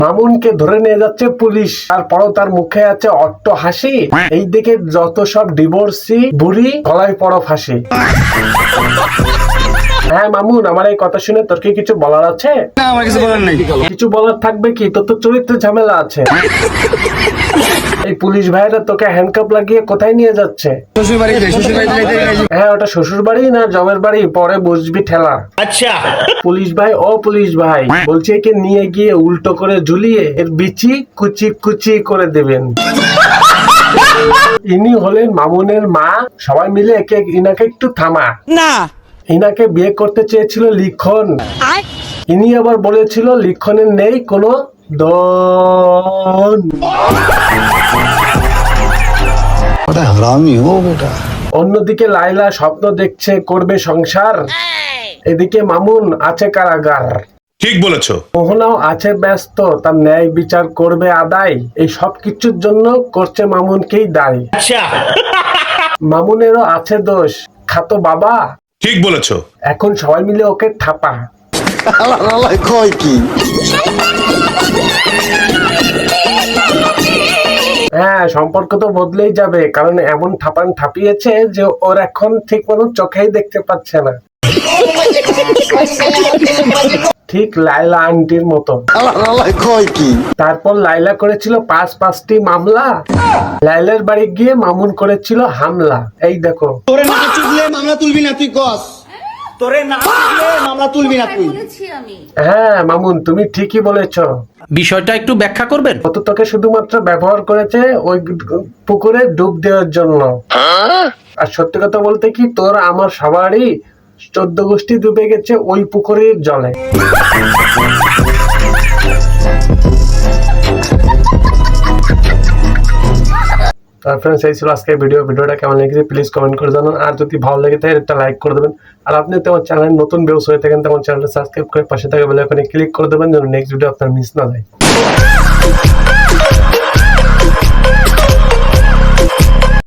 মামুনকে ধরে নিয়ে যাচ্ছে পুলিশ, তারপরও তার মুখে আছে অট্ট হাসি। এই দেখে যত সব ডিভোর্সি বুড়ি গলায় পড়ো ফাঁসি। হ্যাঁ মামুন, আমার এই কথা শুনে তোর কি কিছু বলার আছে? না, আমার কিছু বলার নেই। কিছু বলার থাকবে কি, তোর তো চরিত্রে ঝামেলা আছে। এই পুলিশ ভাইরা তোকে হ্যান্ডকাপ লাগিয়ে কোথায় নিয়ে যাচ্ছে? শ্বশুর বাড়িতে। হ্যাঁ, ওটা শ্বশুর বাড়ি না জমের বাড়ি, পরে বুঝবি ঠেলা। আচ্ছা। পুলিশ ভাই, ও পুলিশ ভাই, বলছে একে নিয়ে গিয়ে উল্টো করে ঝুলিয়ে এর বিচি কুচি কুচি করে দেবেন। ইনি হলেন মামুনের মা। সবাই মিলে ইনাকে একটু থামা না, ইনাকে বিয়ে করতে চেয়েছিল লিখন। ইনি আবার বলেছিল লিখনের নেই কোনো দন। অন্যদিকে লাইলা স্বপ্ন দেখছে করবে সংসার, এদিকে মামুন আছে কারাগার। ঠিক বলেছো। মোহনাও আছে ব্যস্ত, তার ন্যায় বিচার করবে আদায়। এই সব কিছুর জন্য করছে মামুনকেই দায়ী। আচ্ছা। মামুনেরও আছে দোষ, খাতো বাবা। ঠিক বলেছো। এখন সবাই মিলে ওকে ঠাপা। হ্যাঁ, সম্পর্ক তো বদলেই যাবে, কারণ এমন ঠাপান ঠাপিয়েছে যে ওর এখন ঠিক মতো চোখেই দেখতে পাচ্ছে না, ঠিক লাইলা আন্টির মতো। তারপর লাইলা করেছিল 5টি মামলা। লাইলার বাড়ি গিয়ে মামুন করেছিল হামলা। এই দেখো, তোরে না চুদলে মামলা তুলবি না তুই কস। তোরে না চুদলে মামলা তুলবি না তুই। হ্যাঁ মামুন, তুমি ঠিকই বলেছো। বিষয়টা একটু ব্যাখ্যা করবেন? ও তো তোকে শুধুমাত্র ব্যবহার করেছে ওই পুকুরে ডুব দেওয়ার জন্য। আর সত্যি কথা বলতে কি, তোর আমার সবারই 14 গোষ্ঠী ডুবে গেছে ওই পুকুরের জলে। আর ফ্রেন্ডস, এই ছিল আজকের ভিডিওটা কেমন লেগেছে প্লিজ কমেন্ট করে জানান। আর যদি ভালো লেগে থাকে একটা লাইক করে দেবেন। আর আপনি তো আমার চ্যানেল নতুন ভিউস হয়ে থাকেন, তখন চ্যানেলটা সাবস্ক্রাইব করে পাশে থাকা বেল আইকনে ক্লিক করে দেবেন যেন নেক্সট ভিডিও আপনার মিস না যায়।